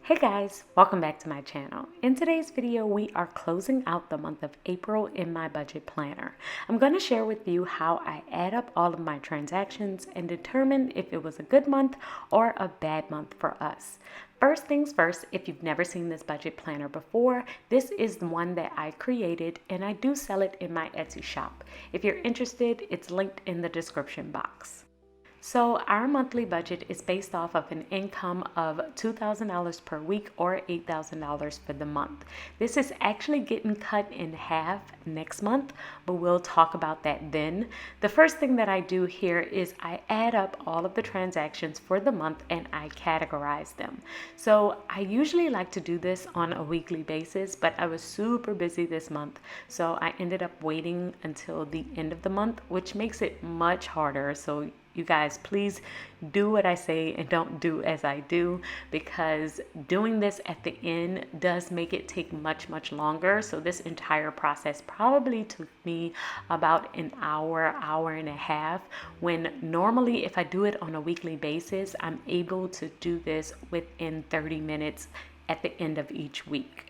Hey guys, welcome back to my channel. In today's video, we are closing out the month of April in my budget planner. I'm going to share with you how I add up all of my transactions and determine if it was a good month or a bad month for us. First things first, if you've never seen this budget planner before, this is the one that I created and I do sell it in my Etsy shop. If you're interested, it's linked in the description box. So our monthly budget is based off of an income of $2,000 per week or $8,000 for the month. This is actually getting cut in half next month, but we'll talk about that then. The first thing that I do here is I add up all of the transactions for the month and I categorize them. So I usually like to do this on a weekly basis, but I was super busy this month. So I ended up waiting until the end of the month, which makes it much harder. So you guys, please do what I say and don't do as I do, because doing this at the end does make it take much longer. So this entire process probably took me about an hour and a half, when normally if I do it on a weekly basis, I'm able to do this within 30 minutes at the end of each week.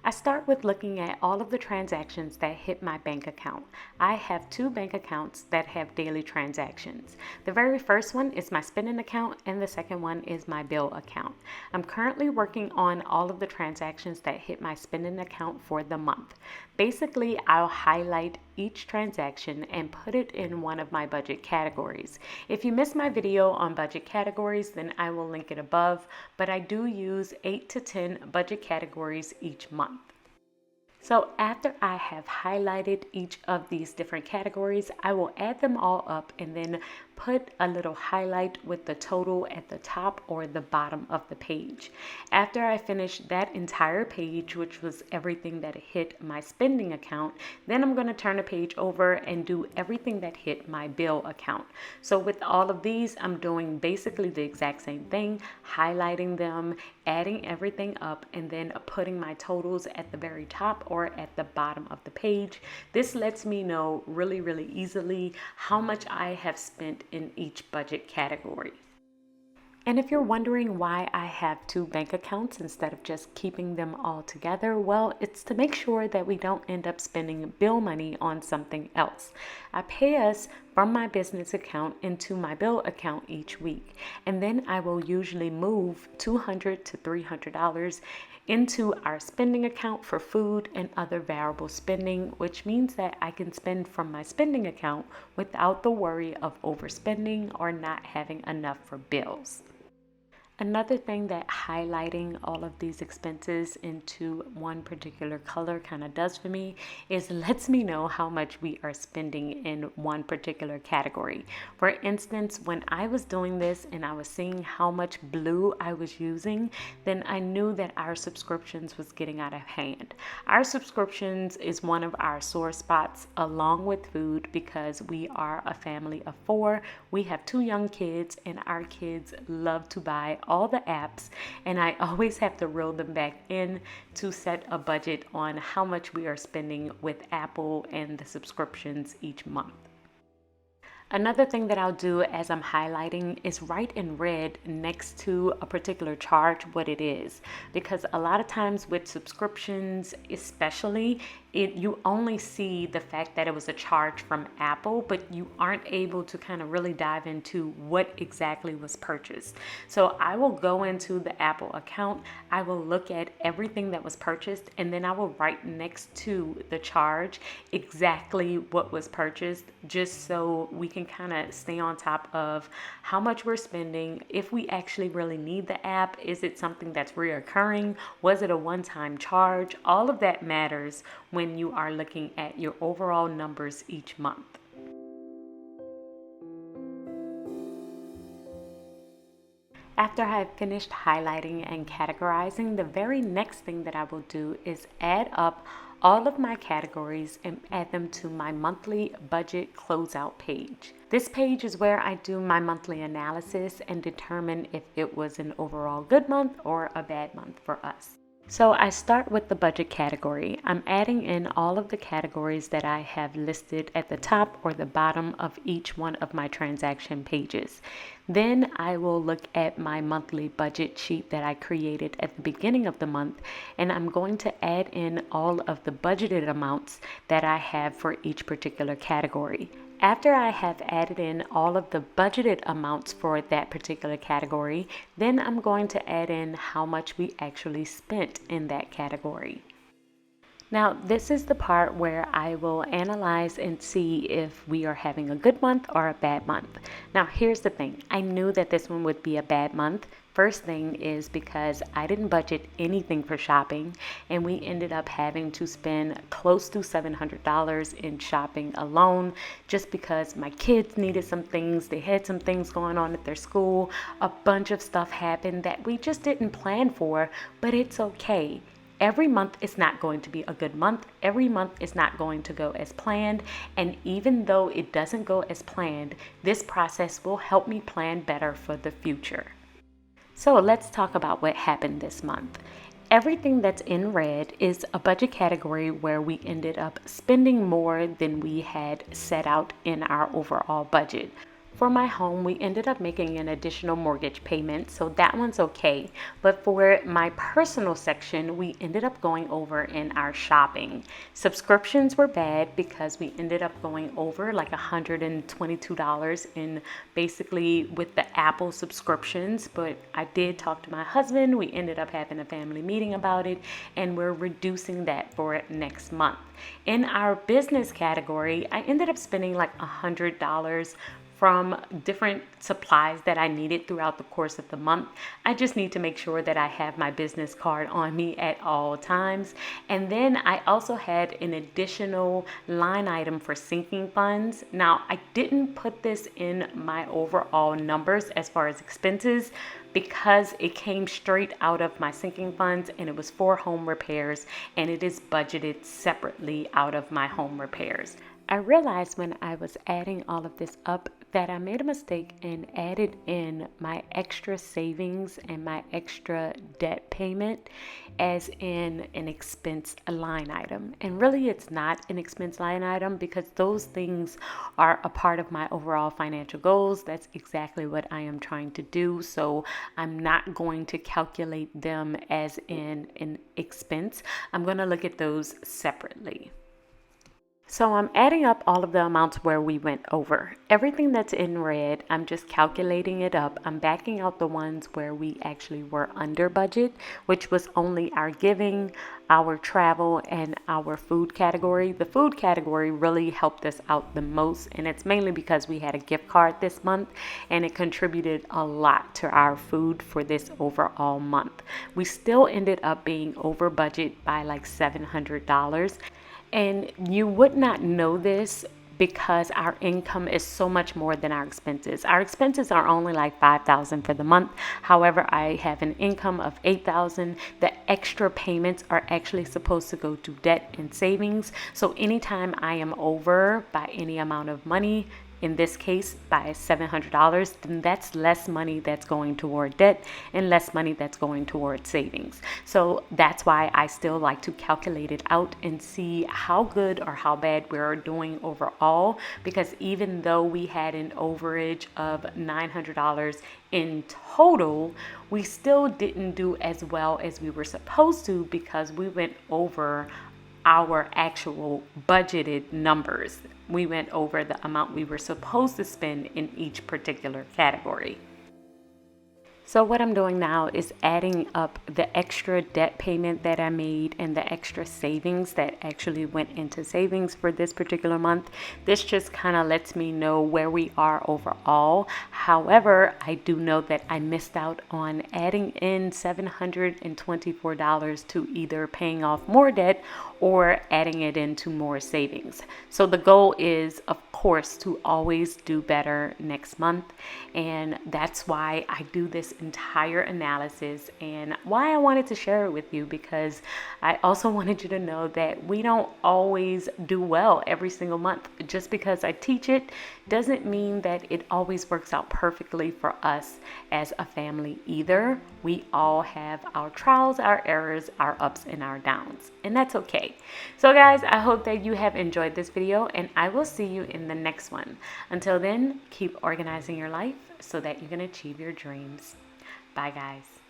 I start with looking at all of the transactions that hit my bank account. I have two bank accounts that have daily transactions. The very first one is my spending account and the second one is my bill account. I'm currently working on all of the transactions that hit my spending account for the month. Basically, I'll highlight each transaction and put it in one of my budget categories. If you missed my video on budget categories, then I will link it above, but I do use 8 to 10 budget categories each month. So after I have highlighted each of these different categories, I will add them all up and then put a little highlight with the total at the top or the bottom of the page. After I finish that entire page, which was everything that hit my spending account, then I'm going to turn the page over and do everything that hit my bill account. So with all of these, I'm doing basically the exact same thing, highlighting them, adding everything up, and then putting my totals at the very top or at the bottom of the page. This lets me know really easily how much I have spent in each budget category. And if you're wondering why I have two bank accounts instead of just keeping them all together, well, it's to make sure that we don't end up spending bill money on something else. I pay us from my business account into my bill account each week, and then I will usually move $200 to $300 into our spending account for food and other variable spending, which means that I can spend from my spending account without the worry of overspending or not having enough for bills. Another thing that highlighting all of these expenses into one particular color kind of does for me is lets me know how much we are spending in one particular category. For instance, when I was doing this and I was seeing how much blue I was using, then I knew that our subscriptions was getting out of hand. Our subscriptions is one of our sore spots along with food, because we are a family of 4. We have 2 young kids and our kids love to buy all the apps, and I always have to reel them back in to set a budget on how much we are spending with Apple and the subscriptions each month. Another thing that I'll do as I'm highlighting is write in red next to a particular charge what it is, because a lot of times with subscriptions especially, you only see the fact that it was a charge from Apple, but you aren't able to kind of really dive into what exactly was purchased. So I will go into the Apple account, I will look at everything that was purchased, and then I will write next to the charge exactly what was purchased, just so we can kind of stay on top of how much we're spending, if we actually really need the app, is it something that's reoccurring, was it a one-time charge. All of that matters when you are looking at your overall numbers each month. After I have finished highlighting and categorizing, the very next thing that I will do is add up all of my categories and add them to my monthly budget closeout page. This page is where I do my monthly analysis and determine if it was an overall good month or a bad month for us. So I start with the budget category. I'm adding in all of the categories that I have listed at the top or the bottom of each one of my transaction pages. Then I will look at my monthly budget sheet that I created at the beginning of the month, and I'm going to add in all of the budgeted amounts that I have for each particular category. After I have added in all of the budgeted amounts for that particular category, then I'm going to add in how much we actually spent in that category. Now, this is the part where I will analyze and see if we are having a good month or a bad month. Now, here's the thing. I knew that this one would be a bad month. First thing is because I didn't budget anything for shopping, and we ended up having to spend close to $700 in shopping alone just because my kids needed some things. They had some things going on at their school. A bunch of stuff happened that we just didn't plan for, but it's okay. Every month is not going to be a good month. Every month is not going to go as planned. And even though it doesn't go as planned, this process will help me plan better for the future. So let's talk about what happened this month. Everything that's in red is a budget category where we ended up spending more than we had set out in our overall budget. For my home, we ended up making an additional mortgage payment, so that one's okay. But for my personal section, we ended up going over in our shopping. Subscriptions were bad because we ended up going over like $122 in basically with the Apple subscriptions. But I did talk to my husband. We ended up having a family meeting about it, and we're reducing that for next month. In our business category, I ended up spending like $100 from different supplies that I needed throughout the course of the month. I just need to make sure that I have my business card on me at all times. And then I also had an additional line item for sinking funds. Now, I didn't put this in my overall numbers as far as expenses because it came straight out of my sinking funds and it was for home repairs, and it is budgeted separately out of my home repairs. I realized when I was adding all of this up that I made a mistake and added in my extra savings and my extra debt payment as in an expense line item. And really it's not an expense line item because those things are a part of my overall financial goals. That's exactly what I am trying to do. So I'm not going to calculate them as in an expense. I'm going to look at those separately. So I'm adding up all of the amounts where we went over. Everything that's in red, I'm just calculating it up. I'm backing out the ones where we actually were under budget, which was only our giving, our travel, and our food category. The food category really helped us out the most, and it's mainly because we had a gift card this month, and it contributed a lot to our food for this overall month. We still ended up being over budget by like $700. And you would not know this because our income is so much more than our expenses. Our expenses are only like $5,000 for the month. However, I have an income of $8,000. The extra payments are actually supposed to go to debt and savings. So anytime I am over by any amount of money, in this case by $700, then that's less money that's going toward debt and less money that's going toward savings. So that's why I still like to calculate it out and see how good or how bad we're doing overall, because even though we had an overage of $900 in total, we still didn't do as well as we were supposed to because we went over our actual budgeted numbers. We went over the amount we were supposed to spend in each particular category. So what I'm doing now is adding up the extra debt payment that I made and the extra savings that actually went into savings for this particular month. This just kind of lets me know where we are overall. However, I do know that I missed out on adding in $724 to either paying off more debt or adding it into more savings. So the goal is, of course, to always do better next month. And that's why I do this entire analysis and why I wanted to share it with you, because I also wanted you to know that we don't always do well every single month. Just because I teach it doesn't mean that it always works out perfectly for us as a family either. We all have our trials, our errors, our ups and our downs, and that's okay. So guys, I hope that you have enjoyed this video, and I will see you in the next one. Until then, keep organizing your life so that you can achieve your dreams. Bye guys.